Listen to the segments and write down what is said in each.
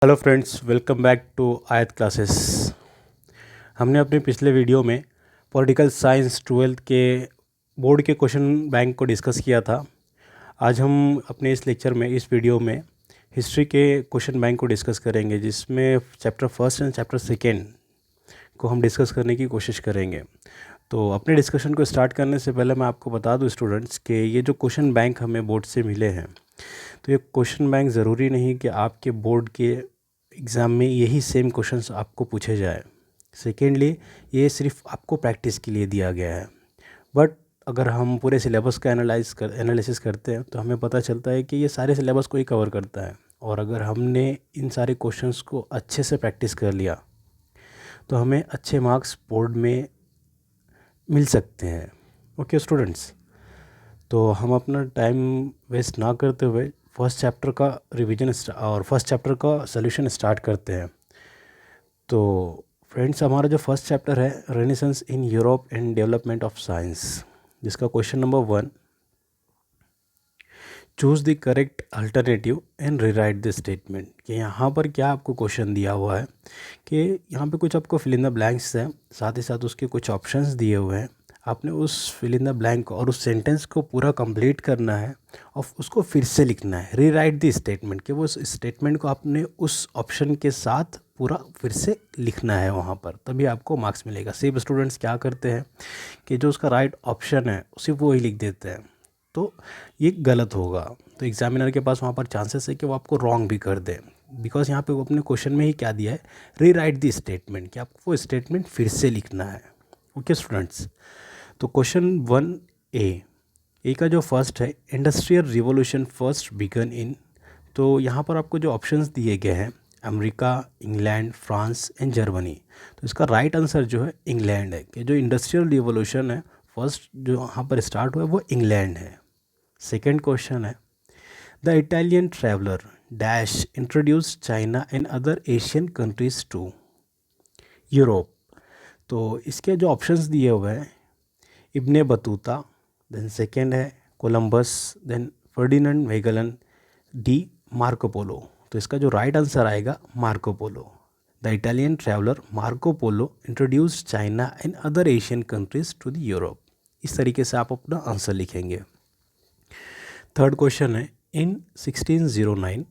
Hello friends, welcome back to Aayat classes. हमने अपने पिछले वीडियो में पॉलिटिकल साइंस 12th के बोर्ड के क्वेश्चन बैंक को डिस्कस किया था। आज हम अपने इस लेक्चर में, इस वीडियो में हिस्ट्री के क्वेश्चन बैंक को डिस्कस करेंगे, जिसमें chapter first and chapter second को हम डिस्कस करने की कोशिश करेंगे। तो अपने डिस्कशन को स्टार्ट करने से पहले मैं आपको बता दूं स्टूडेंट्स कि ये जो क्वेश्चन बैंक हमें बोर्ड से मिले हैं, तो ये क्वेश्चन बैंक ज़रूरी नहीं कि आपके बोर्ड के एग्ज़ाम में यही सेम क्वेश्चंस आपको पूछे जाए। सेकेंडली, ये सिर्फ आपको प्रैक्टिस के लिए दिया गया है। बट अगर हम पूरे सिलेबस का एनालिसिस करते हैं तो हमें पता चलता है कि ये सारे सिलेबस को ही कवर करता है। और अगर हमने इन सारे क्वेश्चंस को अच्छे से प्रैक्टिस कर लिया तो हमें अच्छे मार्क्स बोर्ड में मिल सकते हैं। ओके स्टूडेंट्स, तो हम अपना टाइम वेस्ट ना करते हुए फर्स्ट चैप्टर का रिवीजन और फर्स्ट चैप्टर का सॉल्यूशन स्टार्ट करते हैं। तो फ्रेंड्स, हमारा जो फर्स्ट चैप्टर है, renaissance in Europe and development of science, जिसका question number 1, choose the correct alternative and rewrite the statement. कि यहाँ पर क्या आपको क्वेश्चन दिया हुआ है कि यहाँ पे कुछ आपको फिल इन द ब्लैंक्स है, साथ ही साथ उसके कुछ ऑप्शंस दिए हुए हैं। आपने उस फिल इन द ब्लैंक और उस सेंटेंस को पूरा कंप्लीट करना है और उसको फिर से लिखना है, रीराइट द स्टेटमेंट। कि वो उस स्टेटमेंट को आपने उस ऑप्शन के साथ पूरा फिर से लिखना है वहाँ पर, तभी आपको मार्क्स मिलेगा। सिर्फ स्टूडेंट्स क्या करते हैं कि जो उसका राइट ऑप्शन है सिर्फ वो ही लिख देते हैं, तो ये गलत होगा। तो एग्जामिनर के पास वहाँ पर चांसेस है कि वो आपको रॉन्ग भी कर दे, बिकॉज यहाँ पे वो अपने क्वेश्चन में ही क्या दिया है, रीराइट द स्टेटमेंट, कि आपको वो स्टेटमेंट फिर से लिखना है। ओके स्टूडेंट्स, तो क्वेश्चन 1A का जो फर्स्ट है, इंडस्ट्रियल रिवॉल्यूशन फर्स्ट बिगन इन। तो यहाँ पर आपको जो ऑप्शंस दिए गए हैं, America, England, France and Germany. तो इसका राइट आंसर जो है इंग्लैंड है। कि जो इंडस्ट्रियल रिवॉल्यूशन है फर्स्ट जो यहाँ पर स्टार्ट हुआ है वो इंग्लैंड है। सेकेंड क्वेश्चन है, the Italian traveller dash introduce China and other Asian countries to Europe. तो इसके जो ऑप्शंस दिए हुए हैं, इब्ने बतूता, देन सेकेंड है Columbus, then Ferdinand Magellan, D Marco Polo. तो इसका जो राइट आंसर आएगा Marco Polo. The Italian traveller Marco Polo introduce China and other Asian countries to the Europe. इस तरीके से आप अपना आंसर लिखेंगे। थर्ड क्वेश्चन है, in 1609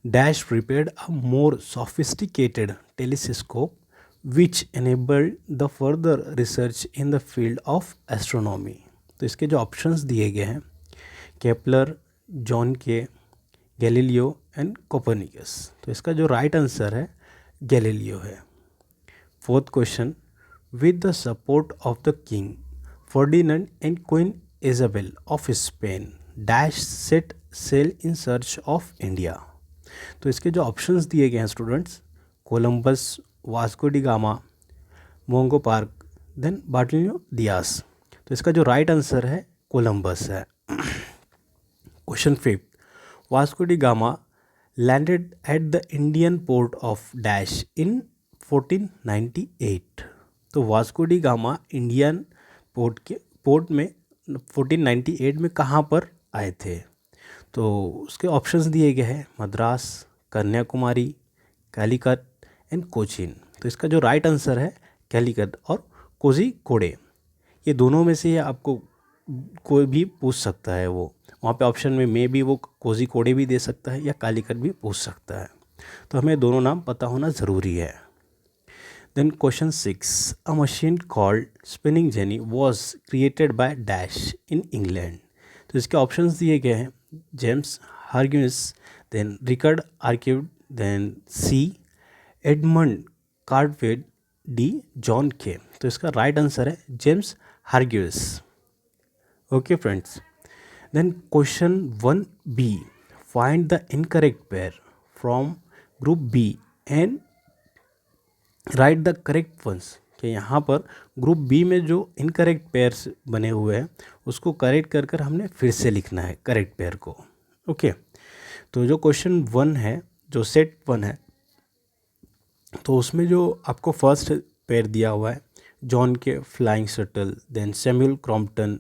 dash prepared a more sophisticated telescope which enabled the further research in the field of astronomy. तो इसके जो ऑप्शंस दिए गए हैं, Kepler, John Kay, Galileo and Copernicus. तो इसका जो राइट आंसर है गैलीलियो है। Fourth question, with the support of the king Ferdinand and queen Isabel of Spain dash set sail in search of India. तो इसके जो ऑप्शंस दिए गए हैं students, Columbus, Vasco da Gama, Mungo Park, then Bartolomeu Dias. तो इसका जो right answer है कोलंबस है। Question 5, Vasco da Gama landed at the Indian port of dash in 1498। तो Vasco da Gama Indian port में 1498 में कहाँ पर आए थे। तो उसके ऑप्शंस दिए गए हैं, मद्रास, कन्याकुमारी, कालीकट एंड कोचीन। तो इसका जो राइट आंसर है कैलीकट और कोझिकोडे। ये दोनों में से आपको कोई भी पूछ सकता है। वो वहाँ पे ऑप्शन में भी वो कोझिकोडे भी दे सकता है या कालीकट भी पूछ सकता है। तो हमें दोनों नाम पता होना ज़रूरी है। Then question 6, a machine called spinning jenny was created by dash in England. तो इसके ऑप्शंस दिए गए हैं, James Hargreaves, then Richard Arkwright, then C Edmund Cartwright, D John Kay. तो इसका राइट आंसर है James Hargreaves. Okay friends, then question 1B, find the incorrect pair from group B and write the correct ones. कि यहाँ पर group B में जो incorrect pairs बने हुए हैं उसको करेक्ट कर कर हमने फिर से लिखना है करेक्ट पेयर को। ओके, तो जो क्वेश्चन 1 है, जो सेट 1 है, तो उसमें जो आपको फर्स्ट पेयर दिया हुआ है, John Kay flying shuttle, then Samuel Crompton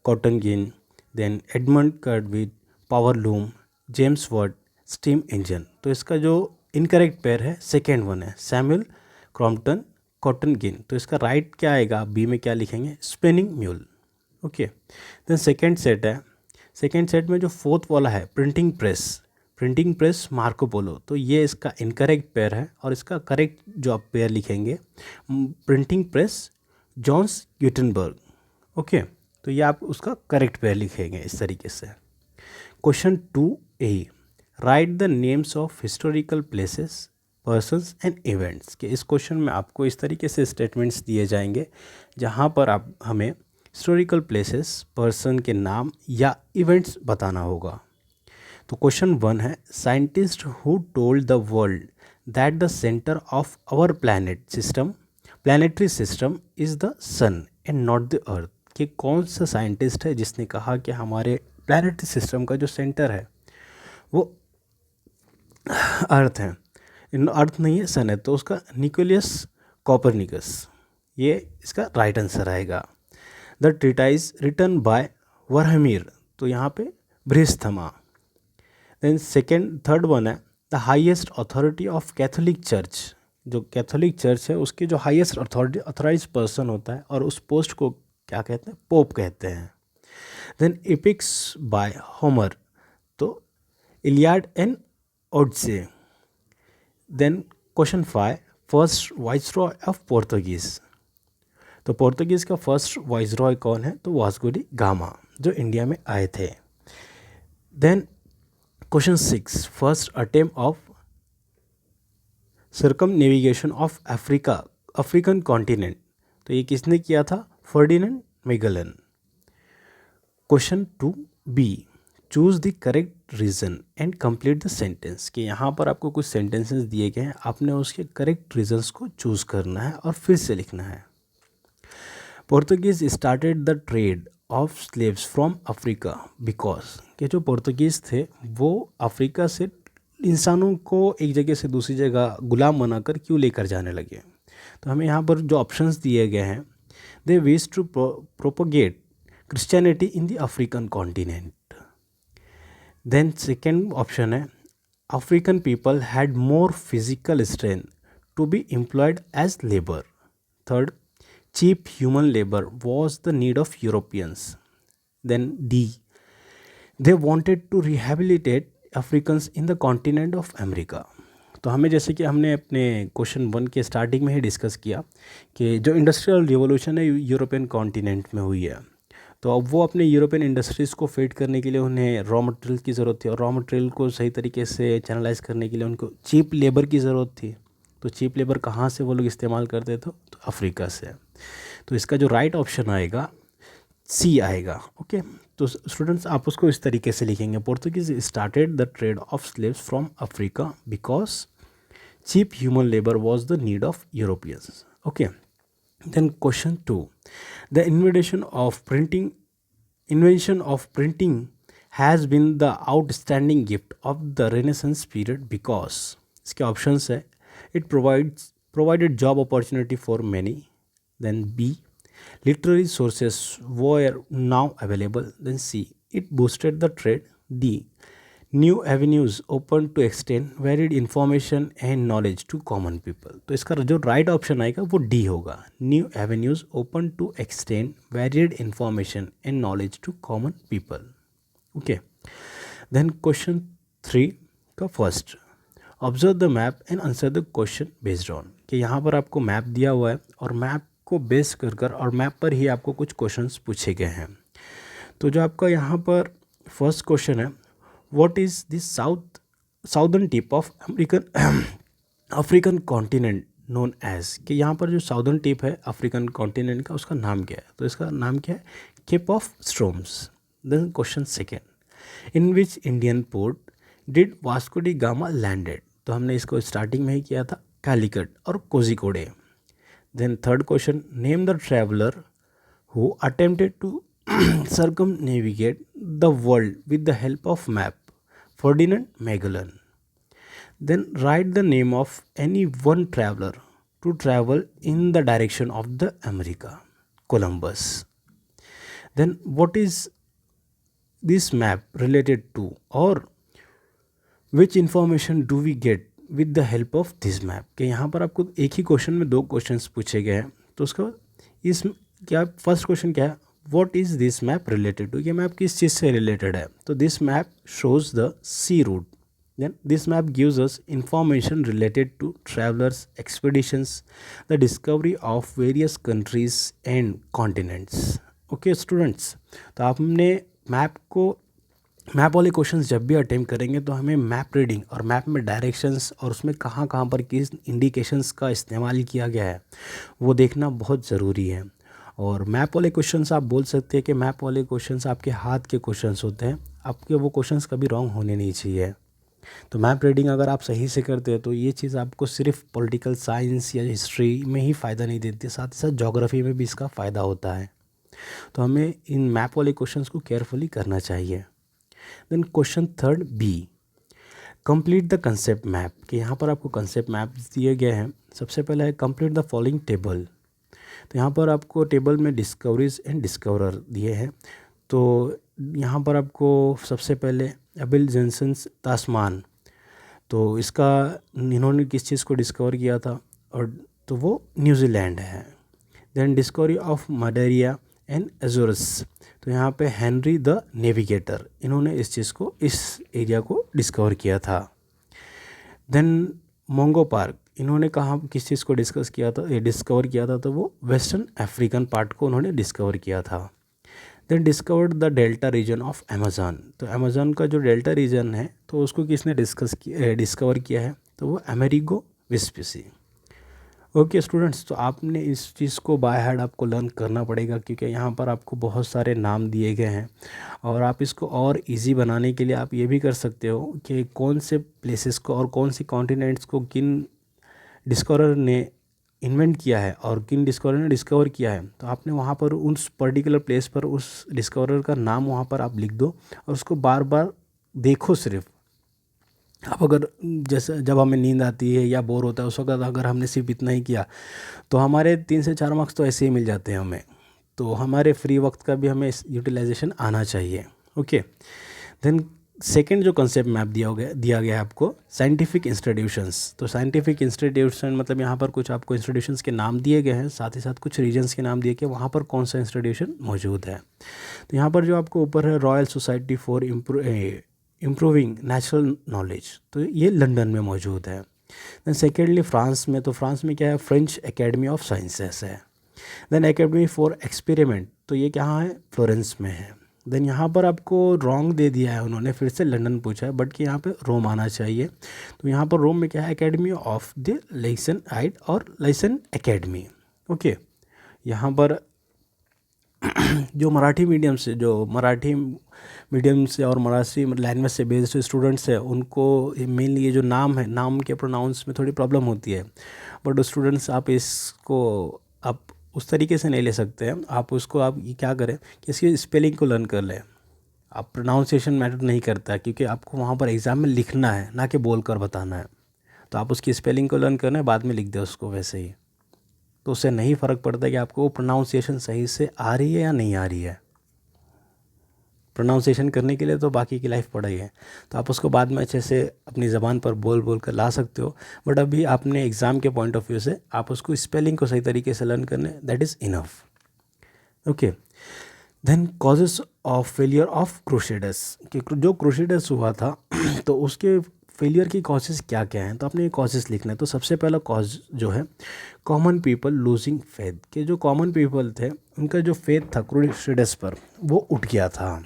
cotton gin, then Edmund Cartwright power loom, James Watt steam engine. तो इसका जो इनकरेक्ट पेयर है सेकेंड वन है सैमुअल क्रॉम्पटन कॉटन गिन। तो इसका राइट क्या आएगा, बी में क्या लिखेंगे, spinning mule. Okay, then second set है, सेकेंड सेट में जो फोर्थ वाला है प्रिंटिंग प्रेस मार्को पोलो। तो ये इसका इनकरेक्ट पेयर है और इसका करेक्ट जो आप पेयर लिखेंगे प्रिंटिंग प्रेस जॉन्स ग्यूटेनबर्ग। ओके, तो ये आप उसका करेक्ट पेयर लिखेंगे इस तरीके से। Question 2A, right the names of historical places persons and events. के इस क्वेश्चन में आपको इस तरीके से स्टेटमेंट्स दिए जाएंगे जहाँ पर आप हमें हिस्टोरिकल प्लेसेस पर्सन के नाम या इवेंट्स बताना होगा। तो क्वेश्चन 1 है scientist who told the world that the centre of our planetary system is the sun and not the earth. कि कौन सा साइंटिस्ट है जिसने कहा कि हमारे प्लानिटरी सिस्टम का जो सेंटर है वो अर्थ है, अर्थ नहीं है सन है। तो उसका निकोलस कॉपरनिकस, ये इसका राइट आंसर आएगा। द ट्रीटाइज रिटन बाय वरहमीर, तो यहाँ पे बृहस्पति। देन थर्ड वन है the highest authority of Catholic church. जो कैथोलिक चर्च है उसके जो हाईएस्ट अथॉराइज पर्सन होता है और उस पोस्ट को क्या कहते हैं, पोप कहते हैं। देन एपिक्स बाय होमर, तो Iliad and Odyssey. Then question 5 first viceroy of Portuguese. तो पोर्तुगीज़ का फर्स्ट वाइसरॉय कौन है, तो वास्को डी गामा जो इंडिया में आए थे। Then question 6 first attempt of circumnavigation of African continent. तो ये किसने किया था, Ferdinand Magellan. Question 2B, choose the correct reason and complete the sentence. कि यहाँ पर आपको कुछ सेंटेंसेस दिए गए हैं, आपने उसके करेक्ट रीजंस को चूज़ करना है और फिर से लिखना है। Portuguese started the trade of slaves from Africa because, कि जो पोर्तुगीज़ थे वो अफ्रीका से इंसानों को एक जगह से दूसरी जगह गुलाम बनाकर क्यों लेकर जाने लगे। तो हमें यहाँ पर जो ऑप्शंस दिए गए हैं, they wish to propagate Christianity in the African continent. Then second option है African people had more physical strength to be employed as labour. Third, cheap human labor was the need of Europeans. Then D, they wanted to rehabilitate Africans in the continent of America. तो हमें जैसे कि हमने अपने question 1 के starting में ही discuss किया कि जो इंडस्ट्रियल रिवॉल्यूशन है यूरोपियन कॉन्टिनेंट में हुई है, तो अब वो अपने यूरोपियन इंडस्ट्रीज़ को फेड करने के लिए उन्हें रॉ मटेरियल की ज़रूरत थी और रॉ मटेरियल को सही तरीके से चैनलाइज करने के लिए उनको चीप लेबर की ज़रूरत थी। तो चीप लेबर कहाँ से वो लोग इस्तेमाल करते थे, तो अफ्रीका से। तो इसका जो राइट ऑप्शन आएगा सी आएगा। ओके, तो स्टूडेंट्स आप उसको इस तरीके से लिखेंगे, Portuguese started the trade of slaves from Africa because cheap human labour was the need of Europeans. Okay, then question 2, the invention of printing has been the outstanding gift of the Renaissance period because, इसके options है it provided job opportunity for many. Then B, literary sources were now available. Then C, it boosted the trade. D, new avenues open to extend varied information and knowledge to common people. तो इसका जो right option आएगा वो D होगा, new avenues open to extend varied information and knowledge to common people. Okay, then question 3 का first, observe the map and answer the question based on. कि यहाँ पर आपको मैप दिया हुआ है और मैप को बेस कर और मैप पर ही आपको कुछ क्वेश्चंस पूछे गए हैं। तो जो आपका यहाँ पर फर्स्ट क्वेश्चन है, what is the southern tip of African continent known as. कि यहाँ पर जो साउदर्न टिप है अफ्रीकन कॉन्टिनेंट का उसका नाम क्या है, तो इसका नाम क्या है, Cape of Storms. Then question second, in which Indian port did Vasco da Gama landed. तो हमने इसको स्टार्टिंग में ही किया था, कालीकट और Kozhikode. Then third question, name the traveller who attempted to circumnavigate the world with the help of map, Ferdinand Magellan. Then write the name of any one traveler to travel in the direction of the America, Columbus. Then what is this map related to, or which information do we get with the help of this map, कि यहाँ पर आपको एक ही question में 2 questions पूछे गए हैं। तो उसका इस क्या फर्स्ट क्वेश्चन क्या है, what is this map related to, ये मैप किस चीज़ से रिलेटेड है। तो this map shows the sea route, then this map gives us information related to travelers, expeditions, the discovery of various countries and continents. Okay students, तो आपने map वाले questions जब भी अटेम्प्ट करेंगे तो हमें मैप रीडिंग और मैप में डायरेक्शंस और उसमें कहाँ कहाँ पर किस इंडिकेशंस का इस्तेमाल किया गया है वो देखना बहुत ज़रूरी है। और मैप वाले क्वेश्चंस आप बोल सकते हैं कि मैप वाले क्वेश्चंस आपके हाथ के क्वेश्चंस होते हैं, आपके वो क्वेश्चंस कभी रॉन्ग होने नहीं चाहिए। तो मैप रीडिंग अगर आप सही से करते हैं तो ये चीज़ आपको सिर्फ पॉलिटिकल साइंस या हिस्ट्री में ही फ़ायदा नहीं देती, साथ ही साथ ज्योग्राफी में भी इसका फ़ायदा होता है। तो हमें इन मैप वाले क्वेश्चंस को केयरफुली करना चाहिए। Then question third B, complete the concept map, कि यहाँ पर आपको कंसेप्ट मैप दिए गए हैं। सबसे पहला है कंप्लीट द फॉलोइंग टेबल, तो यहाँ पर आपको टेबल में डिस्कवरीज एंड डिस्कवरर दिए हैं। तो यहाँ पर आपको सबसे पहले एबिल जेनसेंस तास्मान, तो इसका इन्होंने किस चीज़ को डिस्कवर किया था, और तो वो न्यूजीलैंड है। देन डिस्कवरी ऑफ मडेरिया एंड एजोरस, तो यहाँ पे हेनरी द नेविगेटर, इन्होंने इस चीज़ को, इस एरिया को डिस्कवर किया था। देन मोंगो पार्क, इन्होंने कहाँ किस चीज़ को डिस्कवर किया था, तो वो वेस्टर्न अफ्रीकन पार्ट को उन्होंने डिस्कवर किया था। Then discovered the delta region of Amazon, तो अमेज़न का जो डेल्टा रीजन है तो उसको किसने डिस्कवर किया है, तो वो अमेरिगो वेस्पुसी। ओके स्टूडेंट्स, तो आपने इस चीज़ को बाय हार्ट आपको लर्न करना पड़ेगा, क्योंकि यहाँ पर आपको बहुत सारे नाम दिए गए हैं। और आप इसको और इजी बनाने के लिए आप ये भी कर सकते हो कि कौन से प्लेसेस को और कौन सी कॉन्टिनेंट्स को किन डिस्कवरर ने इन्वेंट किया है और किन डिस्कवरर ने डिस्कवर किया है। तो आपने वहाँ पर उस पर्टिकुलर प्लेस पर उस डिस्कवरर का नाम वहाँ पर आप लिख दो और उसको बार बार देखो। सिर्फ अब अगर जैसे जब हमें नींद आती है या बोर होता है उस वक्त अगर हमने सिर्फ इतना ही किया तो हमारे 3 से 4 मार्क्स तो ऐसे ही मिल जाते हैं हमें। तो हमारे फ्री वक्त का भी हमें यूटिलाइजेशन आना चाहिए। ओके, देन सेकेंड जो कंसेप्ट मैप दिया गया है आपको, साइंटिफिक इंस्टीट्यूशंस। तो साइंटिफिक इंस्टीट्यूशन मतलब यहाँ पर कुछ आपको इंस्टीट्यूशंस के नाम दिए गए हैं, साथ ही साथ कुछ रीजन्स के नाम दिए गए वहाँ पर कौन सा इंस्टीट्यूशन मौजूद है। तो यहाँ पर जो आपको ऊपर है royal society for improving natural knowledge, तो ये लंदन में मौजूद है। देन सेकेंडली फ्रांस में, तो फ्रांस में क्या है, फ्रेंच एकेडमी ऑफ साइंसेस है। देन एकेडमी फॉर एक्सपेरिमेंट, तो ये कहाँ है, फ्लोरेंस में है। देन यहाँ पर आपको रॉन्ग दे दिया है उन्होंने, फिर से लंदन पूछा है बट कि यहाँ पे रोम आना चाहिए। तो यहाँ पर रोम में क्या है, एकेडमी ऑफ द लाइसन आइड और लाइसन एकेडमी। ओके, यहाँ पर जो मराठी मीडियम से और मराठी लैंग्वेज से बेस्ड स्टूडेंट्स हैं उनको मेनली ये जो नाम है, नाम के प्रोनाउंस में थोड़ी प्रॉब्लम होती है। बट स्टूडेंट्स आप इसको आप उस तरीके से नहीं ले सकते हैं। आप उसको आप क्या करें कि इसकी स्पेलिंग को लर्न कर लें। आप प्रोनाउंसिएशन मैटर नहीं करता है, क्योंकि आपको वहाँ पर एग्ज़ाम में लिखना है ना कि बोल कर बताना है। तो आप उसकी स्पेलिंग को लर्न करना है, बाद में लिख दे उसको वैसे ही, तो उससे नहीं फ़र्क पड़ता कि आपको वो प्रोनाउंसिएशन सही से आ रही है या नहीं आ रही है। प्रोनाउंसिएशन करने के लिए तो बाकी की लाइफ पड़ा ही है, तो आप उसको बाद में अच्छे से अपनी ज़बान पर बोल कर ला सकते हो। बट अभी आपने एग्ज़ाम के पॉइंट ऑफ व्यू से आप उसको स्पेलिंग को सही तरीके से लर्न करने, that is enough. Okay, then causes of failure of crusaders, कि जो क्रूसेडर्स हुआ था तो उसके फेलियर की कॉजेज़ क्या क्या हैं, तो आपने ये कॉजेज़ लिखना है। तो सबसे पहला कॉज जो है कॉमन पीपल लूजिंग फेथ, कि जो कॉमन पीपल थे उनका जो फेथ था क्रूसेडर्स पर वो उठ गया था।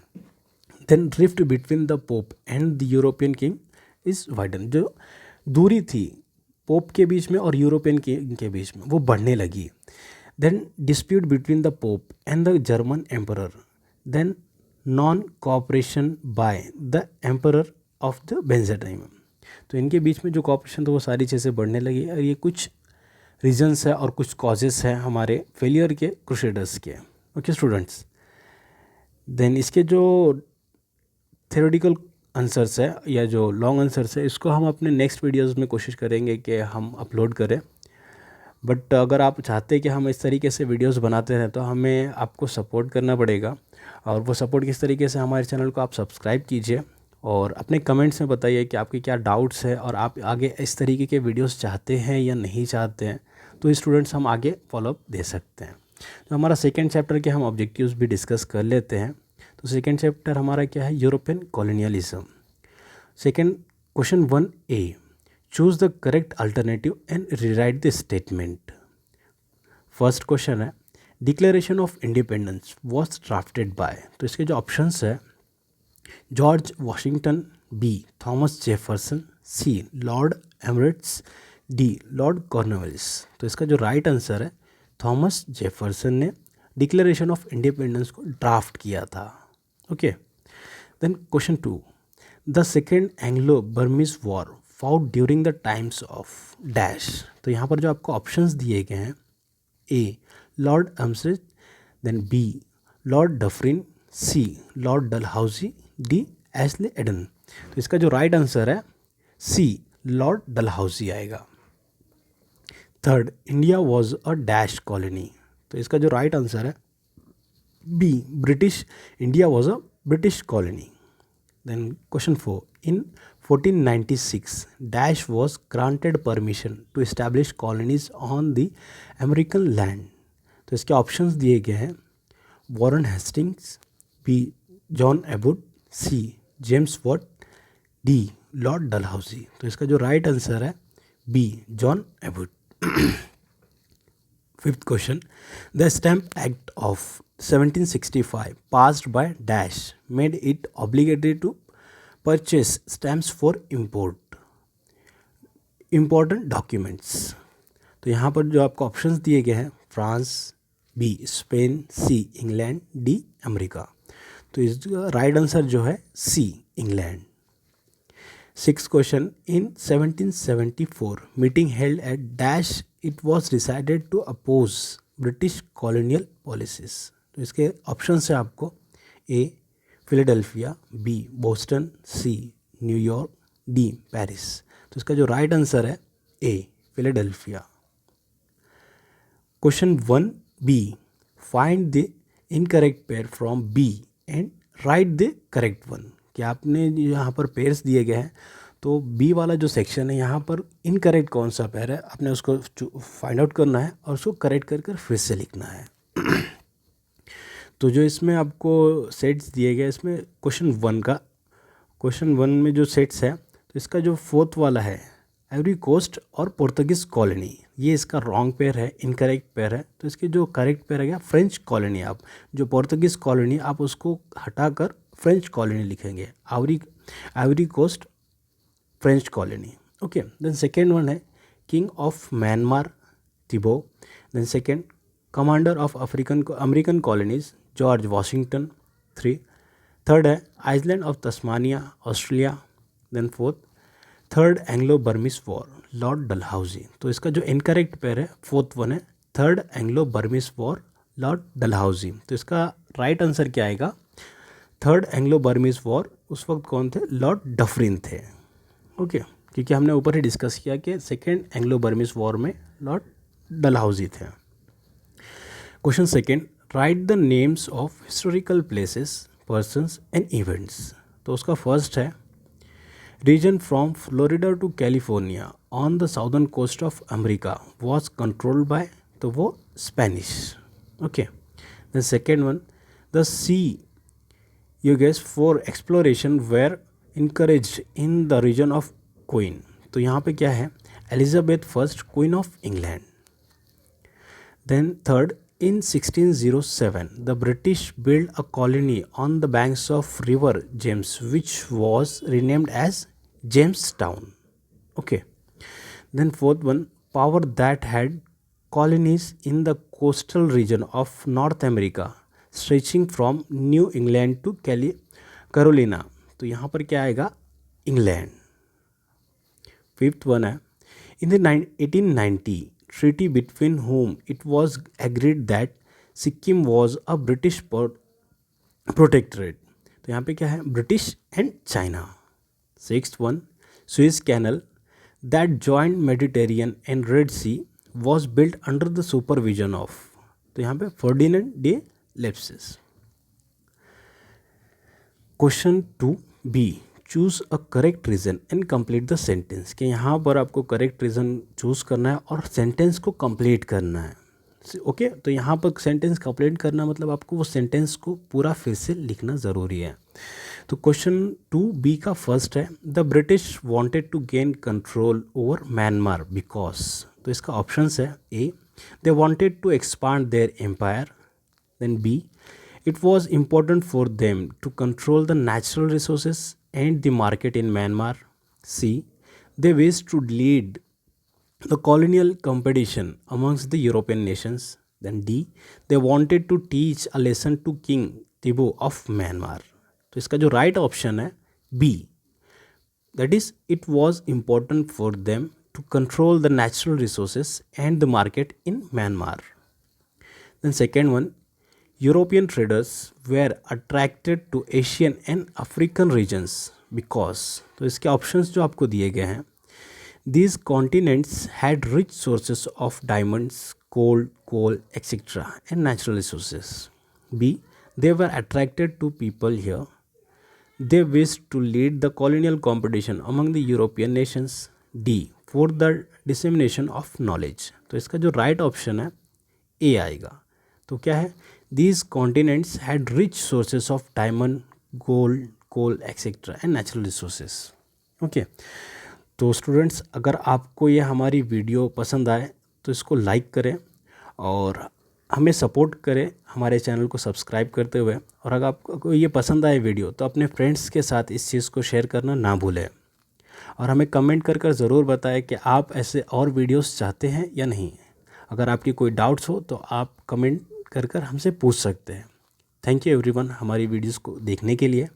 Then rift between the pope and the European king is widen, जो दूरी थी पोप के बीच में और यूरोपियन किंग के बीच में वो बढ़ने लगी। Then dispute between the pope and the German emperor, then non cooperation by the emperor of the Byzantine, तो इनके बीच में जो कोऑपरेशन था वो सारी चीज़ें बढ़ने लगी। और ये कुछ रीजन्स है और कुछ कॉजेस हैं हमारे फेलियर के क्रूसेडर्स के। ओके स्टूडेंट्स, देन इसके जो थ्योरेटिकल आंसर्स है या जो लॉन्ग आंसर्स है इसको हम अपने नेक्स्ट वीडियोज़ में कोशिश करेंगे कि हम अपलोड करें। बट अगर आप चाहते हैं कि हम इस तरीके से वीडियोस बनाते हैं तो हमें आपको सपोर्ट करना पड़ेगा। और वो सपोर्ट किस तरीके से, हमारे चैनल को आप सब्सक्राइब कीजिए और अपने कमेंट्स में बताइए कि आपके क्या डाउट्स है और आप आगे इस तरीके के वीडियोस चाहते हैं या नहीं चाहते हैं, तो स्टूडेंट्स हम आगे फॉलोअप दे सकते हैं। तो हमारा सेकेंड चैप्टर के हम ऑब्जेक्टिव्स भी डिस्कस कर लेते हैं। तो सेकेंड चैप्टर हमारा क्या है, European colonialism. Second question 1A, choose the correct alternative and rewrite the statement. First question है, declaration of independence was drafted by. तो इसके जो ऑप्शंस है, George Washington, B Thomas Jefferson, C Lord Amherst, D Lord Cornwallis. तो इसका जो right answer है, Thomas Jefferson ने डिक्लेरेशन ऑफ इंडिपेंडेंस को ड्राफ्ट किया था। Okay, then question 2, the second Anglo Burmese war fought during the times of dash. तो यहाँ पर जो आपको ऑप्शंस दिए गए हैं, A Lord Amherst, then B Lord Dufferin, C Lord Dalhousie, D Ashley Eden. तो इसका जो राइट आंसर है, सी लॉर्ड डलहाउसी आएगा। Third, India was a dash colony. तो इसका जो राइट आंसर है, B British, India was a British colony. Then question 4, in 1496 dash was granted permission to establish colonies on the American land. तो इसके options दिए गए हैं, Warren Hastings, B John Cabot, C James Watt, D Lord Dalhousie. तो इसका जो right answer है, B John Cabot. Fifth question, the stamp act of 1765 passed by dash made it obligatory to purchase stamps for important documents। तो यहाँ पर जो आपको options दिए गए हैं, फ्रांस, बी स्पेन, सी इंग्लैंड, डी अमेरिका। तो इसका राइट आंसर जो है, सी England. Six question, in 1774 meeting held at dash it was decided to oppose British colonial policies. तो इसके ऑप्शन है आपको, ए फिलाडेल्फिया, बी बोस्टन, सी न्यूयॉर्क, डी पेरिस। तो इसका जो राइट आंसर है, ए Philadelphia. Question 1B, find the incorrect pair from B and write the correct one. कि आपने यहाँ पर पेयर्स दिए गए हैं, तो बी वाला जो सेक्शन है, यहाँ पर इनकरेक्ट कौन सा पेयर है, आपने उसको फाइंड आउट करना है और उसको करेक्ट कर कर फिर से लिखना है। तो जो इसमें आपको सेट्स दिए गए, इसमें क्वेश्चन वन में जो सेट्स है, तो इसका जो फोर्थ वाला है, एवरी कोस्ट और पोर्तुगीज़ कॉलोनी, ये इसका रॉन्ग पेयर है, इनकरेक्ट पेयर है। तो इसकी जो करेक्ट पेयर है क्या, फ्रेंच कॉलोनी। आप जो पोर्तुगीज़ कॉलोनी, आप उसको हटाकर फ्रेंच कॉलोनी लिखेंगे, Ivory Coast French colony. Okay, then second one है, king of Myanmar Thibaw. Then second, commander of American colonies George Washington 3। Third है, island of Tasmania Australia. Then fourth, third Anglo Burmese war Lord Dalhousie. तो इसका जो incorrect pair है, fourth one है, third Anglo Burmese war Lord Dalhousie. तो इसका right answer क्या आएगा, थर्ड एंग्लो बर्मिस वॉर उस वक्त कौन थे, लॉर्ड डफरिन थे। ओके, क्योंकि हमने ऊपर ही डिस्कस किया कि सेकेंड एंग्लो बर्मिस वॉर में लॉर्ड डलहाउसी थे। Question second, write the names of historical places, persons and events. तो उसका फर्स्ट है, region from Florida to California on the southern coast of America was controlled by, तो वो Spanish. Okay, the second one, the C you guess for exploration were encouraged in the region of Queen। तो यहाँ पे क्या है, Elizabeth first queen of England. Then third, in 1607 the British built a colony on the banks of river James which was renamed as Jamestown। Okay, then fourth one, power that had colonies in the coastal region of North America stretching from New England to Carolina. तो यहाँ पर क्या आएगा, England. Fifth one है, in the 1890 treaty between whom it was agreed that Sikkim was a British protectorate. तो यहाँ पे क्या है, British and China. Sixth one, Suez canal that joined Mediterranean and Red Sea was built under the supervision of। तो यहाँ पे Ferdinand de Lesseps. Question 2B, choose a correct reason and complete the sentence, कि यहाँ पर आपको correct reason choose करना है और सेंटेंस को कंप्लीट करना है। ओके, तो यहाँ पर सेंटेंस कंप्लीट करना मतलब आपको वो सेंटेंस को पूरा फिर से लिखना ज़रूरी है। तो क्वेश्चन 2B का फर्स्ट है, the British wanted to gain control over Myanmar because, तो इसका ऑप्शंस है A, they wanted to expand their empire, then B, it was important for them to control the natural resources and the market in Myanmar, C, they wished to lead the colonial competition amongst the European nations, then D, they wanted to teach a lesson to King Thibaut of Myanmar। तो इसका जो right option है B, that is it was important for them to control the natural resources and the market in Myanmar. Then second one, European traders were attracted to Asian and African regions because, तो इसके options जो आपको दिए गए हैं, these continents had rich sources of diamonds, gold, coal, etc. and natural resources. B, they were attracted to people here. They wished to lead the colonial competition among the European nations. D, for the dissemination of knowledge। तो इसका जो right option है ए आएगा। तो क्या है, these continents had rich sources of diamond, gold, coal, etc. and natural resources। Okay, तो students अगर आपको ये हमारी वीडियो पसंद आए तो इसको लाइक करें और हमें सपोर्ट करें हमारे चैनल को सब्सक्राइब करते हुए, और अगर आपको ये पसंद आए वीडियो तो अपने फ्रेंड्स के साथ इस चीज़ को शेयर करना ना भूलें, और हमें कमेंट कर ज़रूर बताएं कि आप ऐसे और वीडियोस चाहते हैं या नहीं। अगर आपकी कोई डाउट्स हो तो आप कमेंट कर हमसे पूछ सकते हैं। थैंक यू एवरीवन हमारी वीडियोस को देखने के लिए।